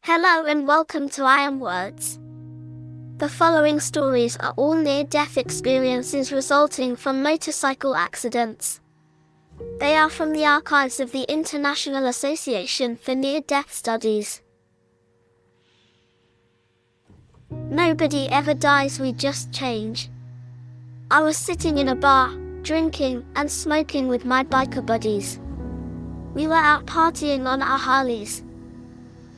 Hello and welcome to IANDS. The following stories are all near-death experiences resulting from motorcycle accidents. They are from the archives of the International Association for Near-Death Studies. Nobody ever dies, we just change. I was sitting in a bar, drinking and smoking with my biker buddies. We were out partying on our Harleys.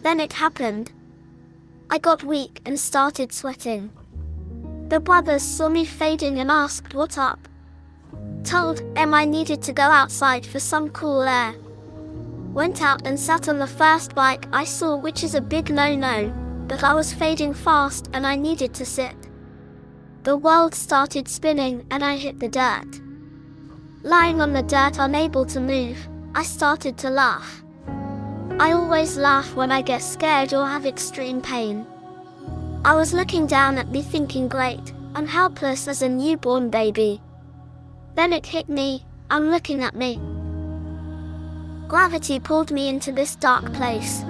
Then it happened. I got weak and started sweating. The brothers saw me fading and asked what up. Told them I needed to go outside for some cool air. Went out and sat on the first bike I saw, which is a big no-no, but I was fading fast and I needed to sit. The world started spinning and I hit the dirt. Lying on the dirt, unable to move, I started to laugh. I always laugh when I get scared or have extreme pain. I was looking down at me thinking, great, I'm helpless as a newborn baby. Then it hit me, I'm looking at me. Gravity pulled me into this dark place.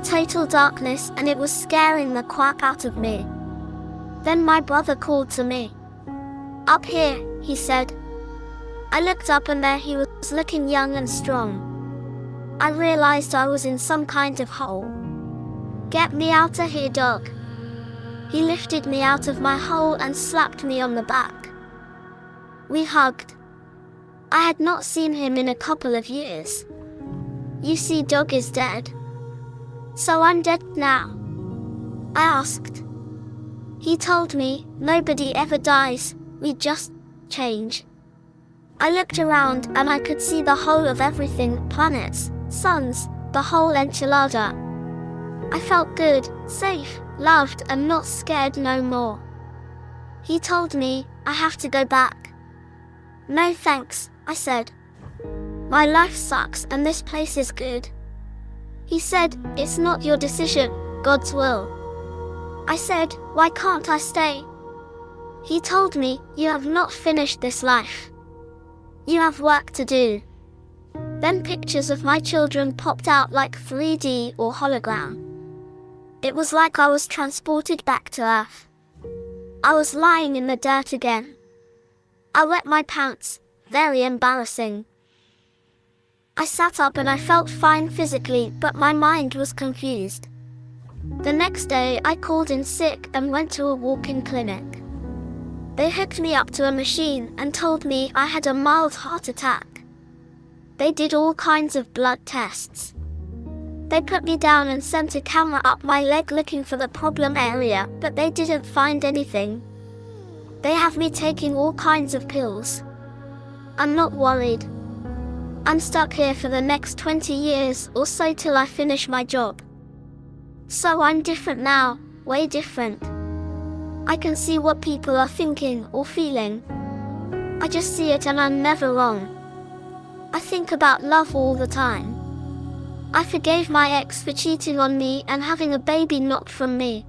Total darkness, and it was scaring the crap out of me. Then my brother called to me. Up here, he said. I looked up and there he was, looking young and strong. I realized I was in some kind of hole. Get me out of here, dog. He lifted me out of my hole and slapped me on the back. We hugged. I had not seen him in a couple of years. You see, dog is dead. So I'm dead now? I asked. He told me, nobody ever dies, we just change. I looked around and I could see the whole of everything, planets, suns, the whole enchilada. I felt good, safe, loved and not scared no more. He told me, I have to go back. No thanks, I said. My life sucks and this place is good. He said, it's not your decision, God's will. I said, why can't I stay? He told me, you have not finished this life. You have work to do. Then pictures of my children popped out like 3D or hologram. It was like I was transported back to Earth. I was lying in the dirt again. I wet my pants, very embarrassing. I sat up and I felt fine physically, but my mind was confused. The next day I called in sick and went to a walk-in clinic. They hooked me up to a machine and told me I had a mild heart attack. They did all kinds of blood tests. They put me down and sent a camera up my leg looking for the problem area, but they didn't find anything. They have me taking all kinds of pills. I'm not worried. I'm stuck here for the next 20 years or so till I finish my job. So I'm different now, way different. I can see what people are thinking or feeling. I just see it and I'm never wrong. I think about love all the time. I forgave my ex for cheating on me and having a baby not from me.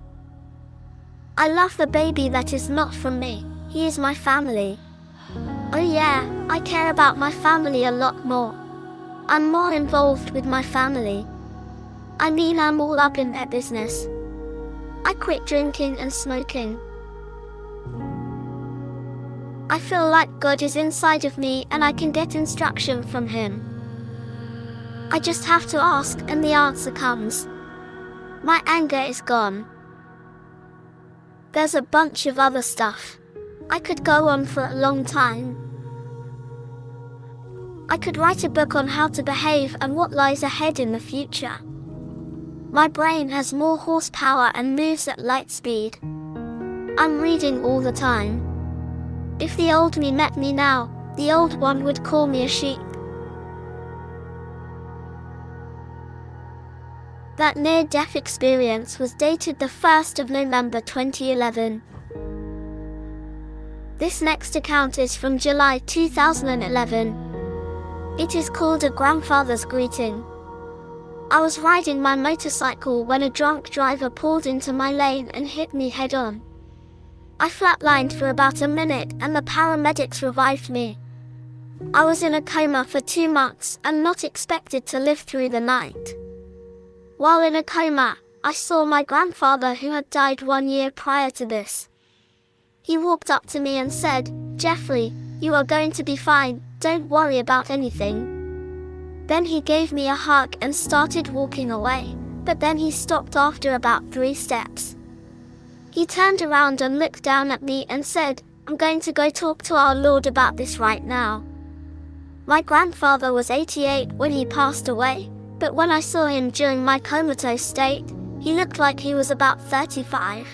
I love the baby that is not from me. He is my family. Oh yeah, I care about my family a lot more. I'm more involved with my family. I mean, I'm all up in their business. I quit drinking and smoking. I feel like God is inside of me and I can get instruction from Him. I just have to ask and the answer comes. My anger is gone. There's a bunch of other stuff. I could go on for a long time. I could write a book on how to behave and what lies ahead in the future. My brain has more horsepower and moves at light speed. I'm reading all the time. If the old me met me now, the old one would call me a sheep. That near-death experience was dated the 1st of November 2011. This next account is from July 2011. It is called A Grandfather's Greeting. I was riding my motorcycle when a drunk driver pulled into my lane and hit me head-on. I flatlined for about a minute and the paramedics revived me. I was in a coma for 2 months and not expected to live through the night. While in a coma, I saw my grandfather who had died 1 year prior to this. He walked up to me and said, "Jeffrey, you are going to be fine, don't worry about anything." Then he gave me a hug and started walking away, but then he stopped after about 3 steps. He turned around and looked down at me and said, "I'm going to go talk to our Lord about this right now." My grandfather was 88 when he passed away, but when I saw him during my comatose state, he looked like he was about 35.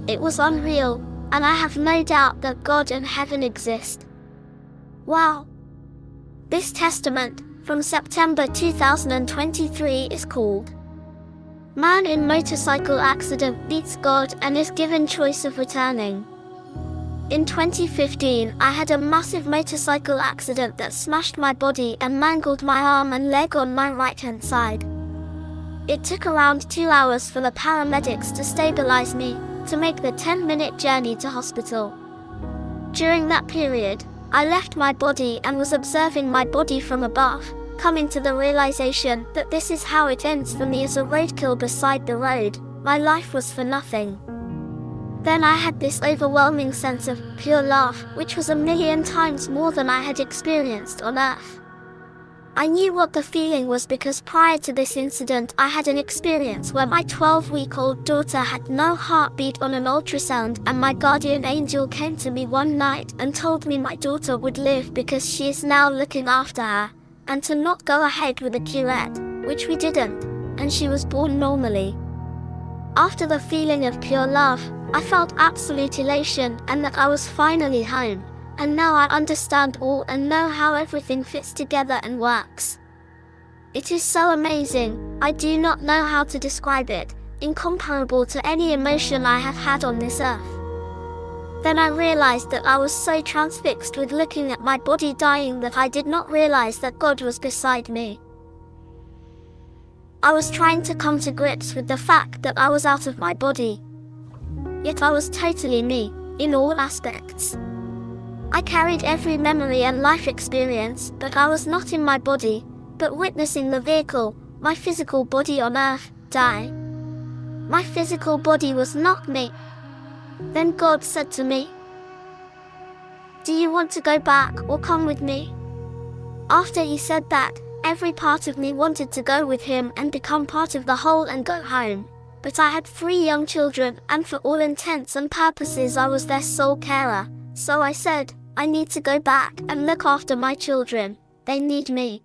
It was unreal, and I have no doubt that God and heaven exist. Wow! This testament, from September 2023, is called "Man in Motorcycle Accident Meets God and is Given Choice of Returning." In 2015, I had a massive motorcycle accident that smashed my body and mangled my arm and leg on my right-hand side. It took around 2 hours for the paramedics to stabilize me, to make the 10-minute journey to hospital. During that period, I left my body and was observing my body from above, coming to the realization that this is how it ends for me as a roadkill beside the road. My life was for nothing. Then I had this overwhelming sense of pure love, which was 1,000,000 times more than I had experienced on Earth. I knew what the feeling was because prior to this incident I had an experience where my 12-week-old daughter had no heartbeat on an ultrasound, and my guardian angel came to me one night and told me my daughter would live because she is now looking after her, and to not go ahead with a curette, which we didn't, and she was born normally. After the feeling of pure love, I felt absolute elation and that I was finally home, and now I understand all and know how everything fits together and works. It is so amazing, I do not know how to describe it, incomparable to any emotion I have had on this earth. Then I realized that I was so transfixed with looking at my body dying that I did not realize that God was beside me. I was trying to come to grips with the fact that I was out of my body. Yet I was totally me, in all aspects. I carried every memory and life experience, but I was not in my body, but witnessing the vehicle, my physical body on earth, die. My physical body was not me. Then God said to me, "Do you want to go back or come with me?" After he said that, every part of me wanted to go with him and become part of the whole and go home. But I had 3 young children, and for all intents and purposes I was their sole carer. So I said, I need to go back and look after my children. They need me.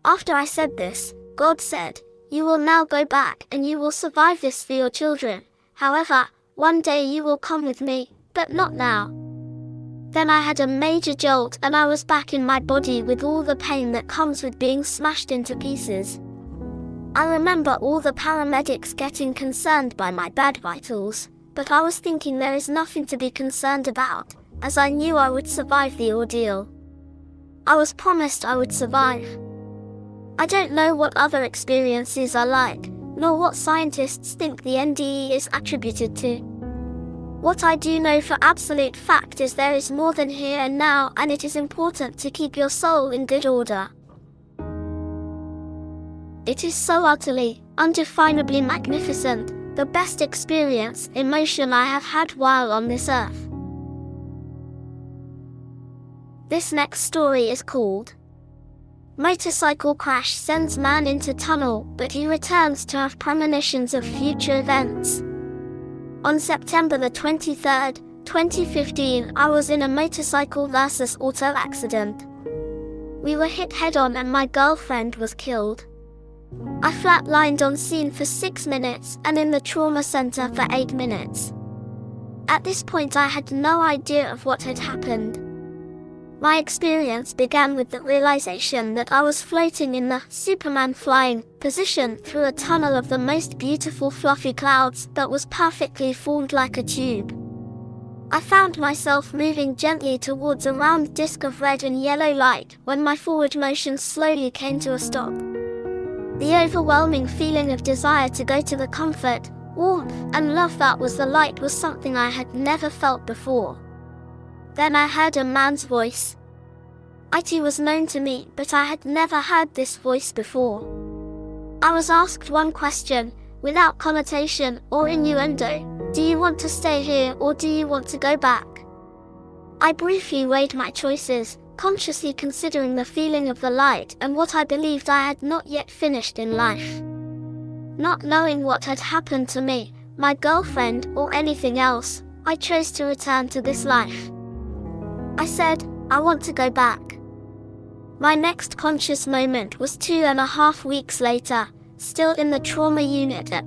After I said this, God said, "You will now go back and you will survive this for your children. However, one day you will come with me, but not now." Then I had a major jolt and I was back in my body with all the pain that comes with being smashed into pieces. I remember all the paramedics getting concerned by my bad vitals, but I was thinking there is nothing to be concerned about, as I knew I would survive the ordeal. I was promised I would survive. I don't know what other experiences are like, nor what scientists think the NDE is attributed to. What I do know for absolute fact is there is more than here and now, and it is important to keep your soul in good order. It is so utterly, undefinably magnificent, the best experience, emotion I have had while on this earth. This next story is called Motorcycle Crash Sends Man into Tunnel, but he returns to have premonitions of future events. On September the 23rd, 2015, I was in a motorcycle versus auto accident. We were hit head-on and my girlfriend was killed. I flatlined on scene for 6 minutes and in the trauma center for 8 minutes. At this point I had no idea of what had happened. My experience began with the realization that I was floating in the Superman flying position through a tunnel of the most beautiful fluffy clouds that was perfectly formed like a tube. I found myself moving gently towards a round disc of red and yellow light when my forward motion slowly came to a stop. The overwhelming feeling of desire to go to the comfort, warmth, and love that was the light was something I had never felt before. Then I heard a man's voice. It was known to me, but I had never heard this voice before. I was asked one question, without connotation or innuendo. Do you want to stay here or do you want to go back? I briefly weighed my choices, consciously considering the feeling of the light and what I believed I had not yet finished in life. Not knowing what had happened to me, my girlfriend, or anything else, I chose to return to this life. I said, I want to go back. My next conscious moment was 2.5 weeks later, still in the trauma unit at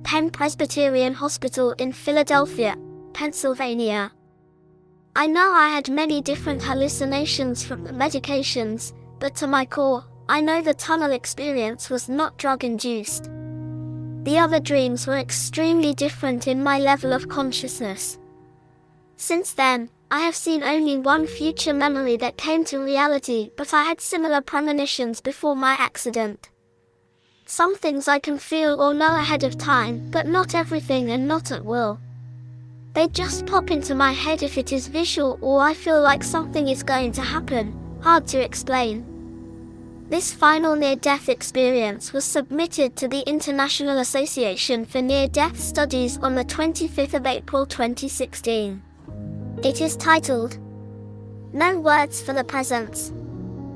Penn Presbyterian Hospital in Philadelphia, Pennsylvania. I know I had many different hallucinations from the medications, but to my core, I know the tunnel experience was not drug-induced. The other dreams were extremely different in my level of consciousness. Since then, I have seen only one future memory that came to reality, but I had similar premonitions before my accident. Some things I can feel or know ahead of time, but not everything and not at will. They just pop into my head if it is visual or I feel like something is going to happen. Hard to explain. This final near-death experience was submitted to the International Association for Near-Death Studies on the 25th of April 2016. It is titled, No Words for the Presence.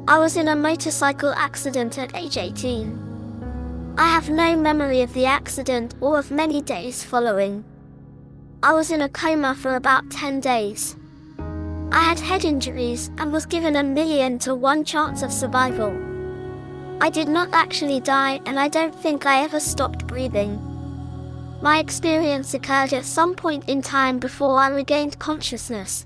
I was in a motorcycle accident at age 18. I have no memory of the accident or of many days following. I was in a coma for about 10 days. I had head injuries and was given 1,000,000 to 1 chance of survival. I did not actually die and I don't think I ever stopped breathing. My experience occurred at some point in time before I regained consciousness.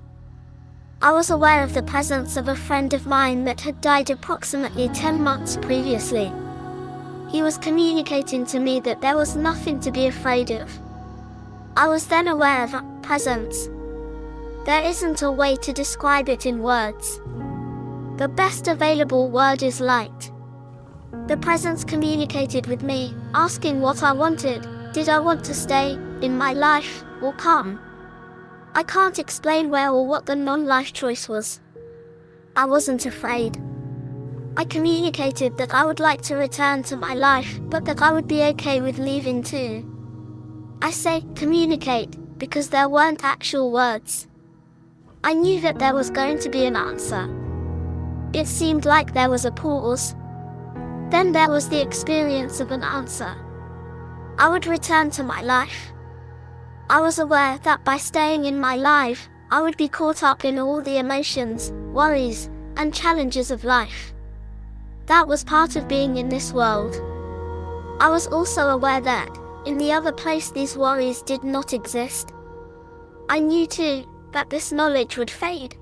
I was aware of the presence of a friend of mine that had died approximately 10 months previously. He was communicating to me that there was nothing to be afraid of. I was then aware of a presence. There isn't a way to describe it in words. The best available word is light. The presence communicated with me, asking what I wanted. Did I want to stay in my life or come? I can't explain where or what the non-life choice was. I wasn't afraid. I communicated that I would like to return to my life, but that I would be okay with leaving too. I say communicate because there weren't actual words. I knew that there was going to be an answer. It seemed like there was a pause. Then there was the experience of an answer. I would return to my life. I was aware that by staying in my life, I would be caught up in all the emotions, worries, and challenges of life. That was part of being in this world. I was also aware that, in the other place, these worries did not exist. I knew too, that this knowledge would fade.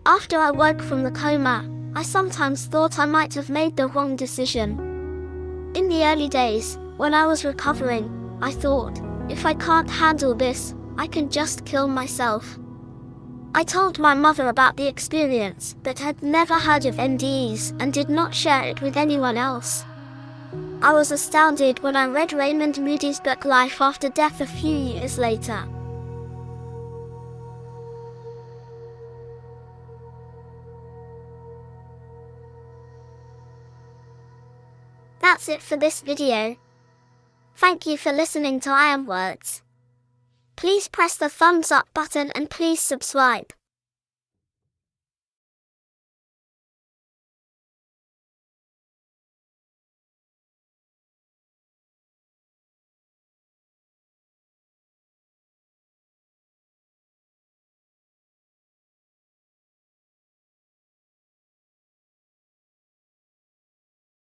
After I woke from the coma, I sometimes thought I might have made the wrong decision. In the early days, when I was recovering, I thought, if I can't handle this, I can just kill myself. I told my mother about the experience, but had never heard of NDEs and did not share it with anyone else. I was astounded when I read Raymond Moody's book Life After Death a few years later. That's it for this video. Thank you for listening to IANDS. Please press the thumbs up button and please subscribe.